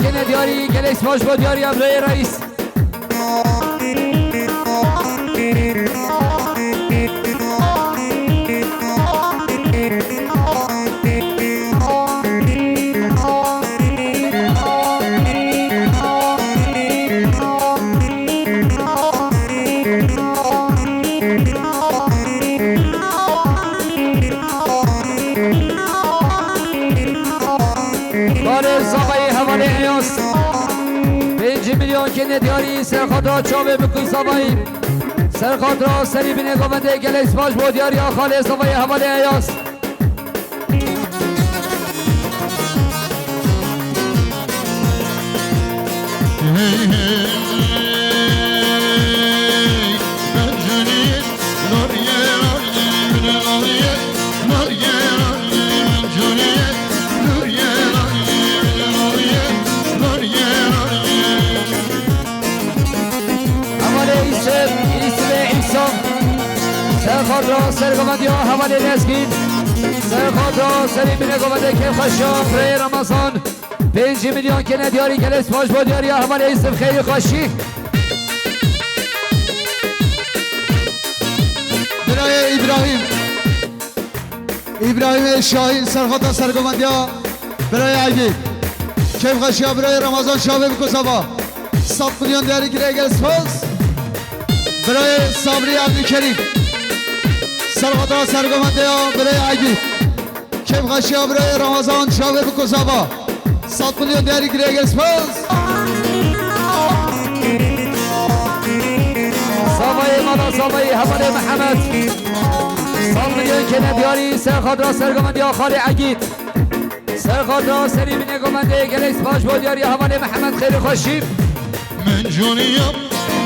میلیون که دیاری گلیس باش با دیاری امرای رئیس که دیاری سرخاد را چاوه بکن سوایی سرخاد را سری بینه گوونده گلیس باش با دیاری آخاله سوایی حواله ایاس سرخاد را سر گوندی ها حوالی نسکین سرخاد را سری بینه گوونده که خوشم برای رمضان 5 میلیون که ندیاری گلیس باش با دیاری حوالی ایسف خیلی خوشی برای ابراهیم شاهین سرخاد را سر گوندی ها برای عیبی که خوشی ها برای رمضان شاوه بکن سبا 100 میلیون دیاری گلیس باش برای صبری عبدالکریم سرخاد را سرگمنده ها برای عیبی کم خشی ها برای رمضان شاوه بکن سبا 100 میلیون دیاری گریگل سپاس سوای مالا سوای حواله محمد 100 میلیون که ندیاری سرخاد را سرگمنده ها خالی عگید سرخاد را سری بینه گمنده گلیس باش با دیاری حواله محمد خیلی خوشیم من جونیم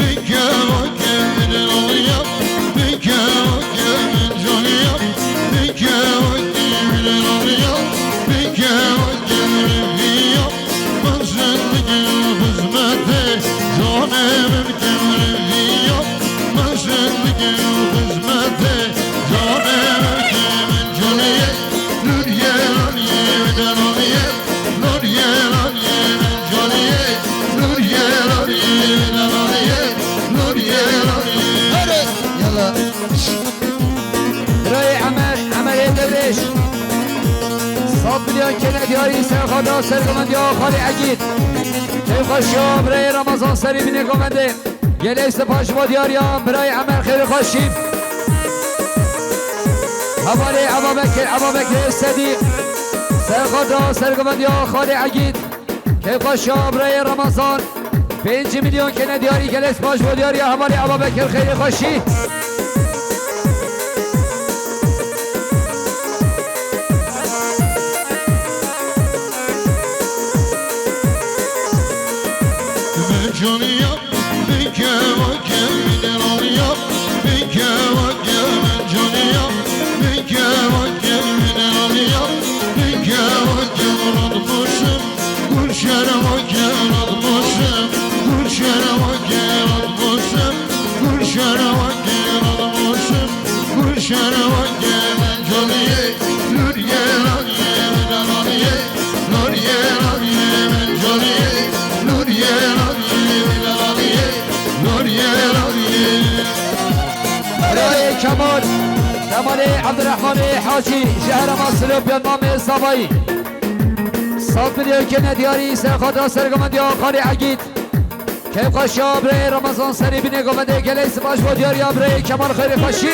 بگم آگه دلالیم بگم آگه من جونیم بگم آگه دلالیم بگم آگه رویم من زندگیم خدمت جانم بگم رویم من زندگیم خدمت جانم بگم من جونیم نوریه رانیم دلالیم نوریه رانیم من جونیم نوریه رانیم دلالیم نوریه رانیم یلا برای عمل دورش 100 میلیون که ندیاری سرخاد را سرگمنده ها خالی عگید خیلی خوشی ها برای رمضان سری بینه گمنده گلیس پاش با دیاری ها برای عمل خیلی خوشیم حوالی عبابکر صدیق سرخاد را سرگمنده ها خالی عگید خیلی خوشی ها برای رمضان 5 میلیون که ندیاری گلیس پاش با دیاری ها حوالی عبابکر خیلی خوشی جونیم بگم آگه دلالیم بگم آگه من جونیم بگم آگه دلالیم بگم آگه مراد باشم گلشنم آگه راد باشم گلشنم آگه راد باشم گلشنم آگه راد باشم گلشنم آگه من جونیم نوریه رانیم دلالیم نوریه رانیم من جونیم نوریه رانیم برای کمال عبدالرحمن حاجی شهر مصر و بیان نام سوایی 100 میلیون که ندیاری سرخاد را سرگمنده ها خالی عگید که خوشی ها برای رمضان سری بینه گمنده گلیس باش با دیاری ها برای کمال خیلی خوشی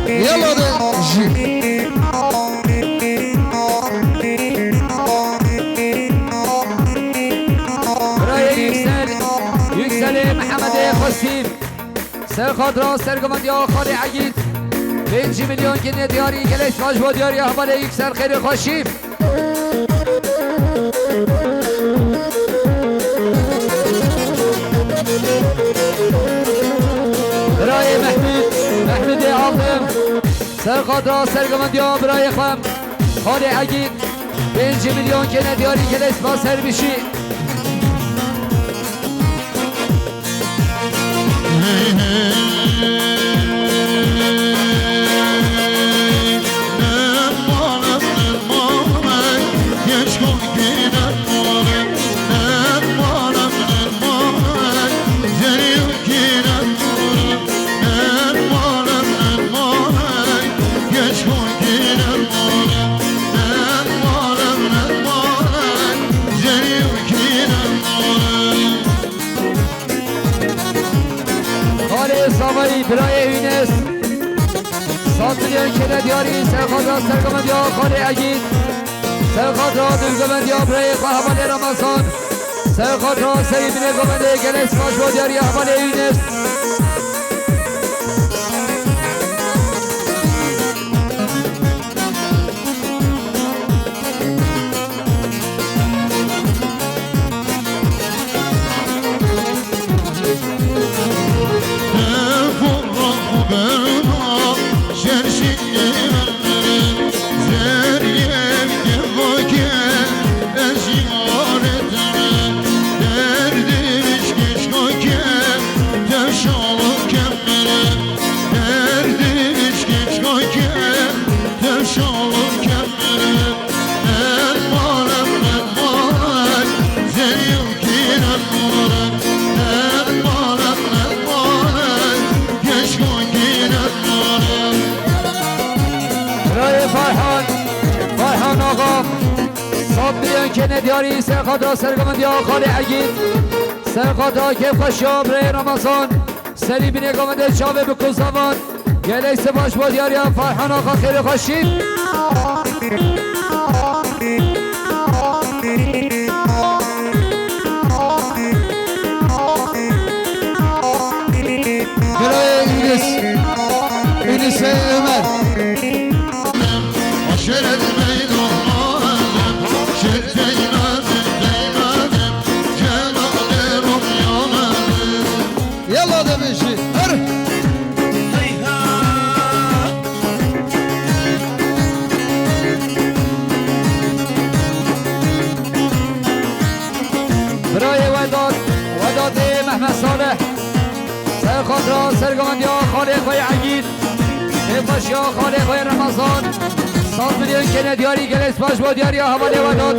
یلا ده جی محمد خسیم سرخاد را سرگمندی ها خالی عگید 5 میلیون که ندیاری گلیس باش با دیاری حواله یک سر خیلی خوشیم برای محمود عاقم سرخاد را سرگمندی ها برای خم خالی عگید 5 میلیون که ندیاری گلیس با سر بشی نمانم geç koydum Emmalem Zeynep kinem خاله سامایی برای اینس 100 میلیون کله دیاری سرخاطر سرگمندیا خاله عگید سرخاطر دلگمندیا برای قهرمان رمضان سرخاطر سری بینه گمنده گلس باش با دیاری حمال اینس فرحان آقا 100 میلیون کنه دیاری سرخاطر سرگمندی خاله عگید سرخاطر کیف خشاب برای رمضان سری بینه گمنده چاوه بکن زمان گله سپاش با دیاری فرحان آقا خیلی خوشید برای اینس عمر Aşiret meydanım Şer değmedim değmedim Celallerim yanadım Yalla demişi her برای وداد محمد صالح سرخاطر سرگمندی خاله خوی عگید کیفش یا خاله خوی رمضان 100 میلیون کنه دیاری گلس باش با دیاری حواله وداد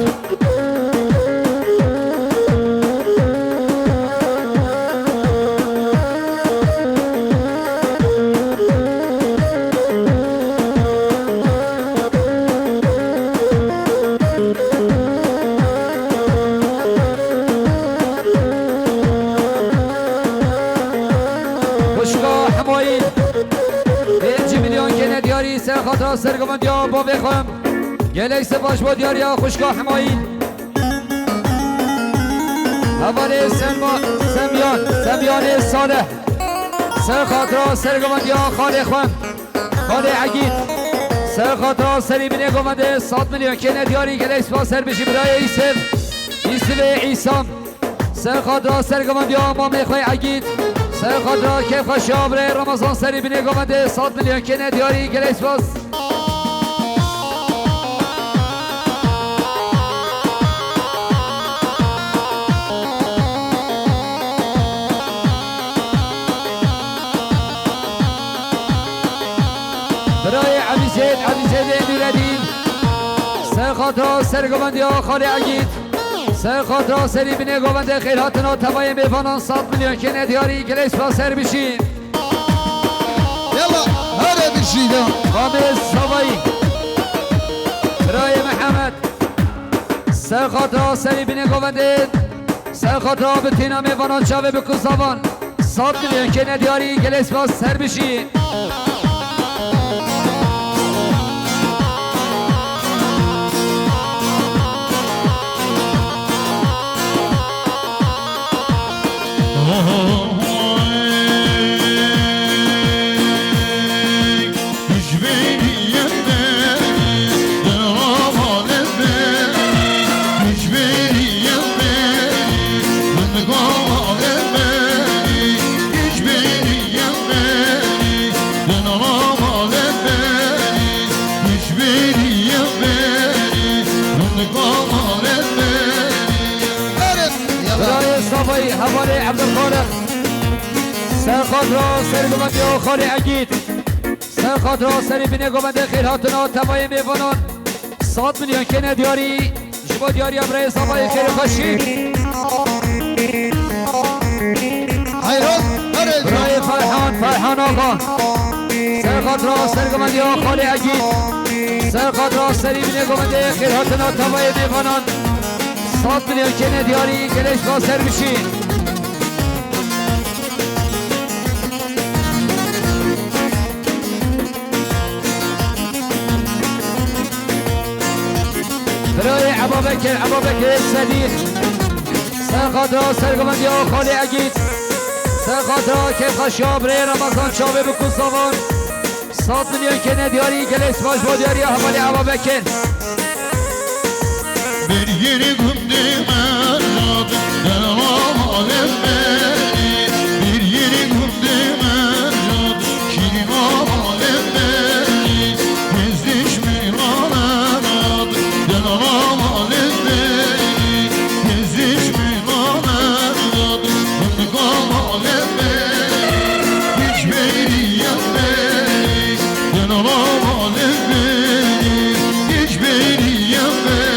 خوشگاه حمایل 5 میلیون کنه دیاری سرخاطر سرگمندی با بخوام گلیس باش با دیاری خوشگاه حمایل حواله سمیان صالح سرخاطر سرگمندی خاله خوام خاله عگید سرخاطر سری بینه گمنده 100 میلیون کنه دیاری گلیس با سر بشی برای ایسف ایسام سرخاطر سرگمندی مامه خوی عگید سرخاطر کیف خشاب برای رمضان سری بینه گمنده 100 میلیون کنه دیاری گلیس باز برای عبیزید امیردین سرخاطر سرگمندی خاله عگید سرخاطر سری بینه گمنده خیراتنا تبای میفانان 100 میلیون کنه دیاری گلیس با سر بشین Yalla her dişiydi خامس سوایی برای محمد سرخاطر سری بینه گمنده سرخاطر بتینا میفانان چاوه بکن زمان 100 میلیون کنه دیاری گلیس با سر بشین حواله عبدالخالق سرخاطر سرگمندی خاله عگید سرخاطر سری بینه گمنده خیراتنا تبای میوانان 100 میلیون کنه دیاری شما دیاری برای سبای خیر خوشی Hayran her برای فرحان آقا سرخاطر سرگمندی ها خالی اگید سرخاطر سری بینه گمنده خیرهاتنا تبای میفانان 100 میلیون کنه دیاری گلش کاسر بشین برای عبابکر صدیق سرخاطر سرگمندی ها خالی اگید سرخاطر کیف خشاب ری رمضان شابه بکن ساوان 100 میلیون کنه دیاری گلش باش با دیاری حوالی عبابکر Bir yeri gündeme Devam alem beni Bir yeri gündeme Şirin alem beni Gezdiş milanet Devam alem beni Gezdiş milanet Hındıkam alem beni Hiç veriyen beni Devam alem beni Hiç veriyen beni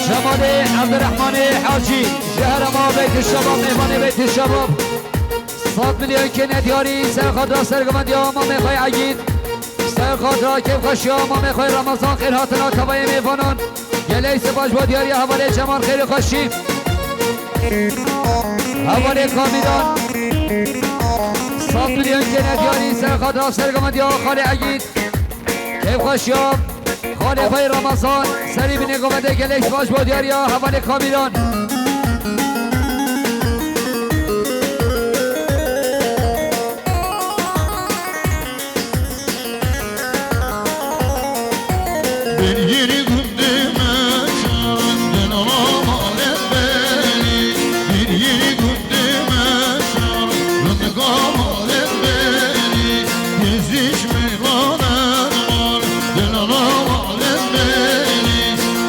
شمال عبدالرحمن حاجی شهر ما بیت الشباب میوان بیت الشباب 100 میلیون کنه دیاری سرخاطر سرگمندی ها ما میخوای عگید سرخاطر کیف خشی ها ما میخوای رمضان خیرهاتنا تبای میوانان گلیس باش با دیاری حوالی جمال خیر خشی حوالی کامیدان 100 میلیون کنه دیاری سرخاطر سرگمندی ها خالی عگید کیف خشی ها خالی پای رمضان سری بینه گمده گلش باش با دیاری ها حوالی کامیدان Bir yeri gündeme Şarından alam alem beni Bir yeri gündeme Şarından alem beni Geziş milanet var Delam alem beni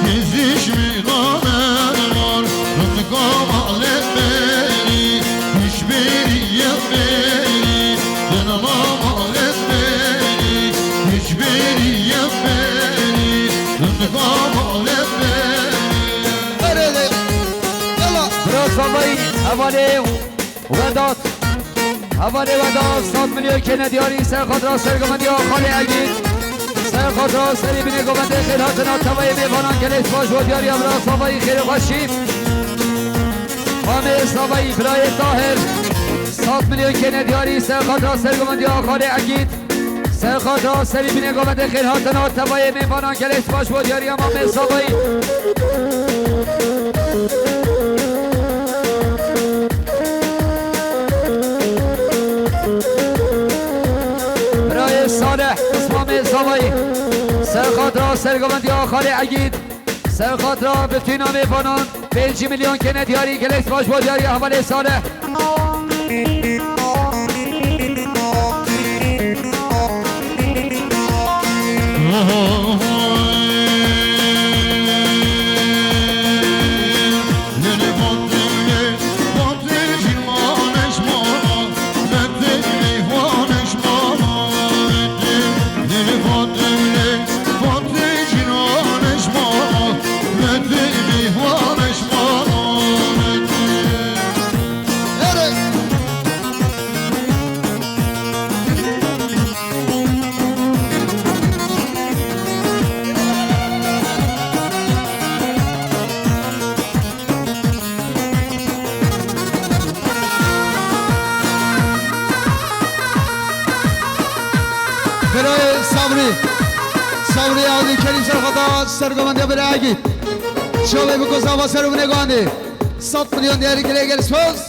Geziş milanet var Rındıkam alem beni Hiçbir yer beni Delam alem beni Hiçbir yer beni Rındıkam alem beni Nerede? Yalla. Biraz vallahi havale Vedat havale Vedat 100 milyon کنه دیاری سرخاطر سرگمندی ها خالی عگید سرخاطر سری بینه گمنده خیرهاتنا تبای میوانان گلیس باش با دیاری امراض صافایی خیر خوشی حامد صافایی برای طاهر 100 میلیون کنه دیاری سرخاطر سرگمندی ها خالی عگید سرخاطر سری بینه گمنده خیرهاتنا تبای میوانان گلیس باش با دیاری حامد صافایی برای صالح اسمام زوایی سرخاطر سرگمندی ها خالی عگید سرخاطر به توی نام فانان 5 میلیون کنه دیاری گلکس باش با دیاری حوالی صالح برای صبری عادی کریم سرخاطر سرگمندی ها برای عگید شابه بکن سوا سر و نگاندی 100 میلیون دیاری گلی گل سپاس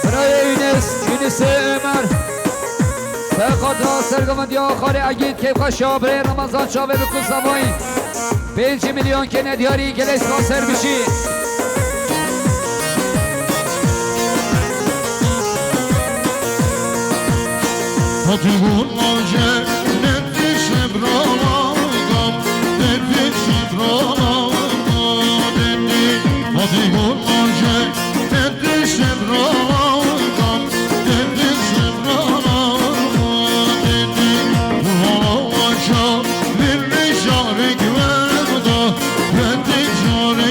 برای یونس عمر سرخاطر سرگمندی ها خالی عگید کیف خشاب برای رمضان شابه بکن سوایی 5 میلیون کنه دیاری گلکس کاسر بشی Fatihul Macer Netti Şebralayam Netti Şebralayam Netti Fatihul Macer Netti Şebralayam Netti Şebralayam Netti Muhammed Şah Bir nişare güvenda Netti Şare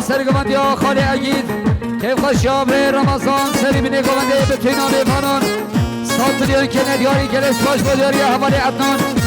سرگمندی خالی عگید کیف خوشیاب رمضان سری بینه گونده به توی نام فانون 100 میلیون که ندیاری گلس باش با دیاری حوالی عدنان